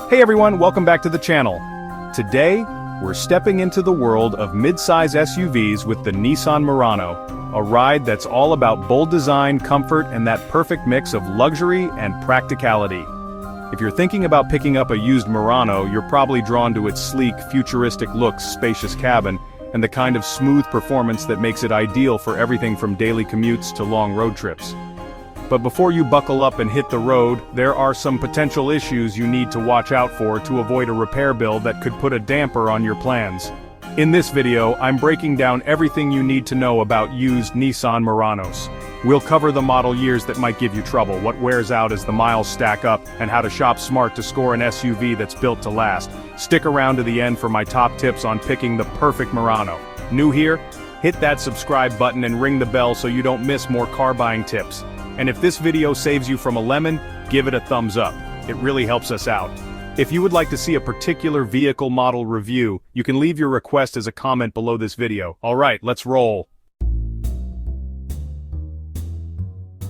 Hey everyone, welcome back to the channel. Today, we're stepping into the world of mid-size SUVs with the Nissan Murano, a ride that's all about bold design, comfort, and that perfect mix of luxury and practicality. If you're thinking about picking up a used Murano, you're probably drawn to its sleek, futuristic looks, spacious cabin, and the kind of smooth performance that makes it ideal for everything from daily commutes to long road trips. But before you buckle up and hit the road, there are some potential issues you need to watch out for to avoid a repair bill that could put a damper on your plans. In this video, I'm breaking down everything you need to know about used Nissan Muranos. We'll cover the model years that might give you trouble, what wears out as the miles stack up, and how to shop smart to score an SUV that's built to last. Stick around to the end for my top tips on picking the perfect Murano. New here? Hit that subscribe button and ring the bell so you don't miss more car buying tips. And if this video saves you from a lemon, give it a thumbs up. It really helps us out. If you would like to see a particular vehicle model review, you can leave your request as a comment below this video. Alright, let's roll.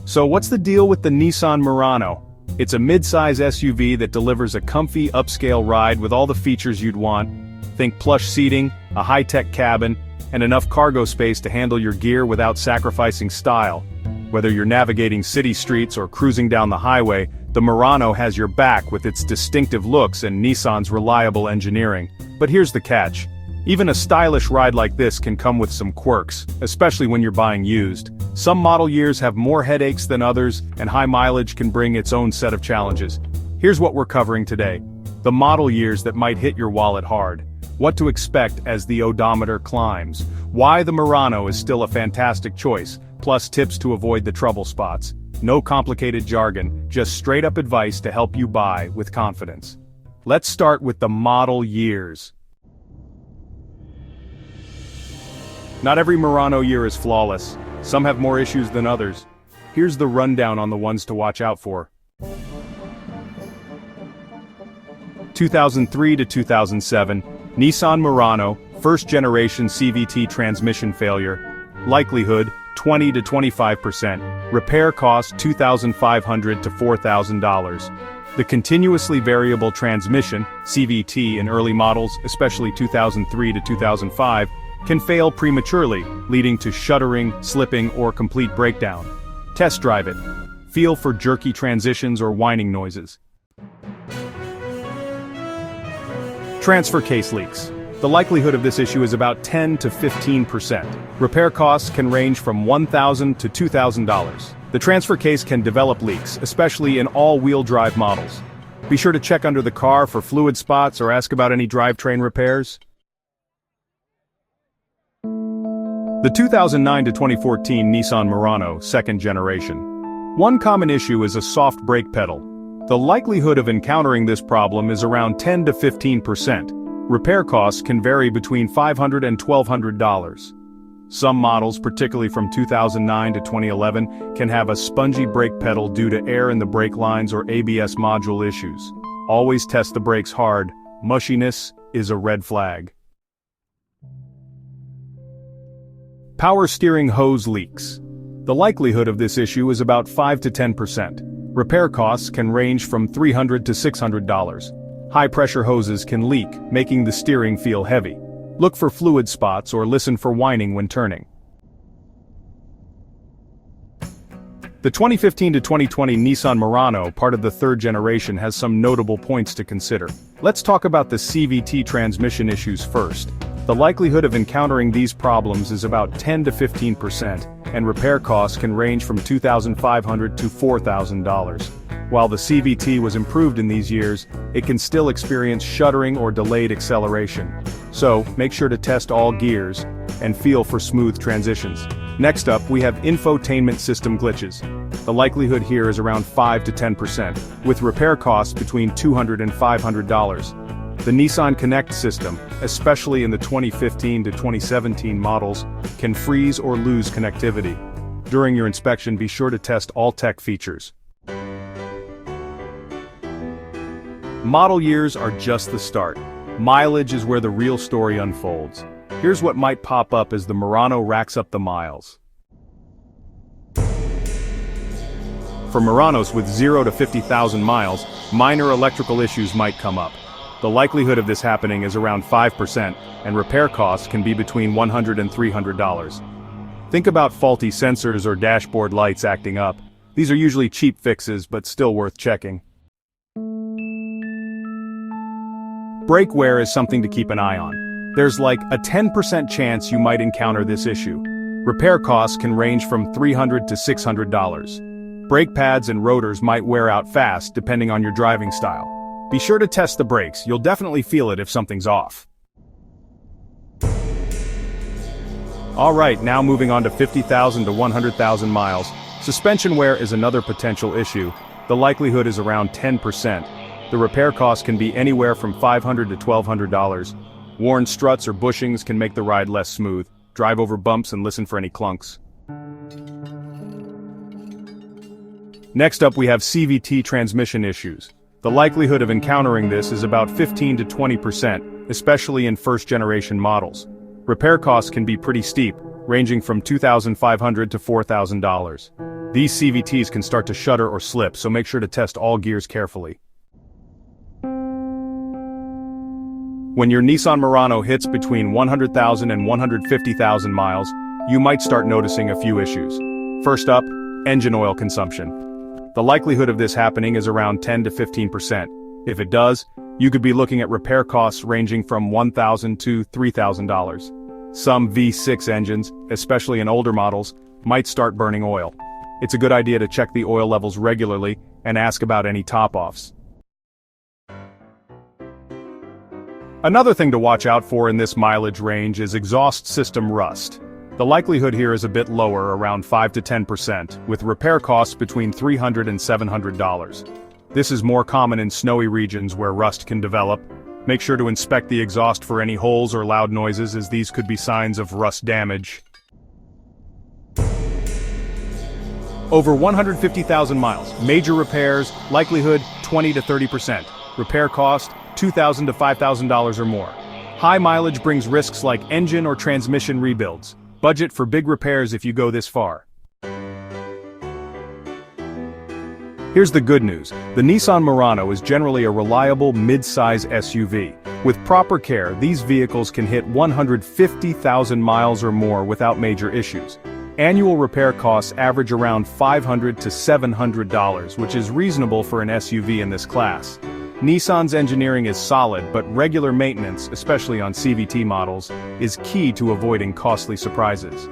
So what's the deal with the Nissan Murano? It's a mid-size SUV that delivers a comfy, upscale ride with all the features you'd want. Think plush seating, a high-tech cabin, and enough cargo space to handle your gear without sacrificing style. Whether you're navigating city streets or cruising down the highway, the Murano has your back with its distinctive looks and Nissan's reliable engineering. But here's the catch. Even a stylish ride like this can come with some quirks, especially when you're buying used. Some model years have more headaches than others, and high mileage can bring its own set of challenges. Here's what we're covering today. The model years that might hit your wallet hard. What to expect as the odometer climbs. Why the Murano is still a fantastic choice, plus tips to avoid the trouble spots. No complicated jargon, just straight-up advice to help you buy with confidence. Let's start with the model years. Not every Murano year is flawless. Some have more issues than others. Here's the rundown on the ones to watch out for. 2003 to 2007, Nissan Murano, first-generation CVT transmission failure. Likelihood, 20 to 25%. Repair cost, $2,500 to $4,000. The continuously variable transmission, CVT in early models, especially 2003 to 2005, can fail prematurely, leading to shuddering, slipping, or complete breakdown. Test drive it. Feel for jerky transitions or whining noises. Transfer case leaks. The likelihood of this issue is about 10 to 15%. Repair costs can range from $1,000 to $2,000. The transfer case can develop leaks, especially in all-wheel drive models. Be sure to check under the car for fluid spots or ask about any drivetrain repairs. The 2009 to 2014 Nissan Murano, second generation. One common issue is a soft brake pedal. The likelihood of encountering this problem is around 10 to 15%. Repair costs can vary between $500 and $1,200. Some models, particularly from 2009 to 2011, can have a spongy brake pedal due to air in the brake lines or ABS module issues. Always test the brakes hard. Mushiness is a red flag. Power steering hose leaks. The likelihood of this issue is about 5 to 10%. Repair costs can range from $300 to $600. High-pressure hoses can leak, making the steering feel heavy. Look for fluid spots or listen for whining when turning. The 2015 to 2020 Nissan Murano, part of the third generation, has some notable points to consider. Let's talk about the CVT transmission issues first. The likelihood of encountering these problems is about 10 to 15%, and repair costs can range from $2,500 to $4,000. While the CVT was improved in these years, it can still experience shuddering or delayed acceleration. So, make sure to test all gears, and feel for smooth transitions. Next up, we have infotainment system glitches. The likelihood here is around 5 to 10%, with repair costs between $200 and $500. The Nissan Connect system, especially in the 2015 to 2017 models, can freeze or lose connectivity. During your inspection, be sure to test all tech features. Model years are just the start. Mileage is where the real story unfolds. Here's what might pop up as the Murano racks up the miles. For Muranos with 0 to 50,000 miles, minor electrical issues might come up. The likelihood of this happening is around 5%, and repair costs can be between $100 and $300. Think about faulty sensors or dashboard lights acting up. These are usually cheap fixes, but still worth checking. Brake wear is something to keep an eye on. There's like a 10% chance you might encounter this issue. Repair costs can range from $300 to $600. Brake pads and rotors might wear out fast depending on your driving style. Be sure to test the brakes, you'll definitely feel it if something's off. Alright, now moving on to 50,000 to 100,000 miles. Suspension wear is another potential issue. The likelihood is around 10%. The repair cost can be anywhere from $500 to $1,200. Worn struts or bushings can make the ride less smooth. Drive over bumps and listen for any clunks. Next up we have CVT transmission issues. The likelihood of encountering this is about 15 to 20%, especially in first-generation models. Repair costs can be pretty steep, ranging from $2,500 to $4,000. These CVTs can start to shudder or slip, so make sure to test all gears carefully. When your Nissan Murano hits between 100,000 and 150,000 miles, you might start noticing a few issues. First up, engine oil consumption. The likelihood of this happening is around 10 to 15%. If it does, you could be looking at repair costs ranging from $1,000 to $3,000. Some V6 engines, especially in older models, might start burning oil. It's a good idea to check the oil levels regularly and ask about any top-offs. Another thing to watch out for in this mileage range is exhaust system rust. The likelihood here is a bit lower, around 5 to 10%, with repair costs between $300 and $700. This is more common in snowy regions where rust can develop. Make sure to inspect the exhaust for any holes or loud noises, as these could be signs of rust damage. Over 150,000 miles, major repairs, likelihood 20 to 30%. Repair cost $2,000 to $5,000 or more. High mileage brings risks like engine or transmission rebuilds. Budget for big repairs if you go this far. Here's the good news. The Nissan Murano is generally a reliable mid-size SUV. With proper care, these vehicles can hit 150,000 miles or more without major issues. Annual repair costs average around $500 to $700, which is reasonable for an SUV in this class. Nissan's engineering is solid, but regular maintenance, especially on CVT models, is key to avoiding costly surprises.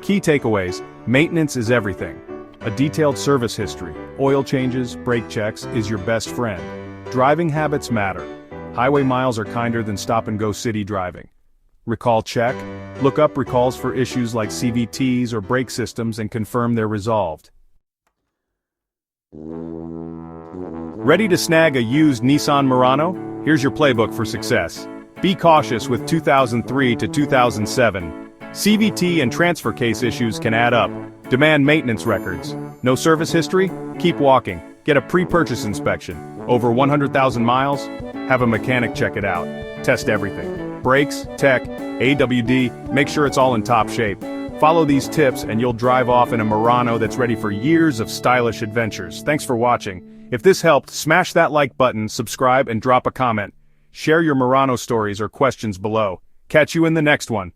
Key takeaways: maintenance is everything. A detailed service history, oil changes, brake checks is your best friend. Driving habits matter. Highway miles are kinder than stop-and-go city driving. Recall check. Look up recalls for issues like CVTs or brake systems and confirm they're resolved. Ready to snag a used Nissan Murano? Here's your playbook for success. Be cautious with 2003 to 2007. CVT and transfer case issues can add up. Demand maintenance records. No service history? Keep walking. Get a pre-purchase inspection. Over 100,000 miles? Have a mechanic check it out. Test everything. Brakes, tech, AWD, make sure it's all in top shape. Follow these tips and you'll drive off in a Murano that's ready for years of stylish adventures. Thanks for watching. If this helped, smash that like button, subscribe, and drop a comment. Share your Murano stories or questions below. Catch you in the next one.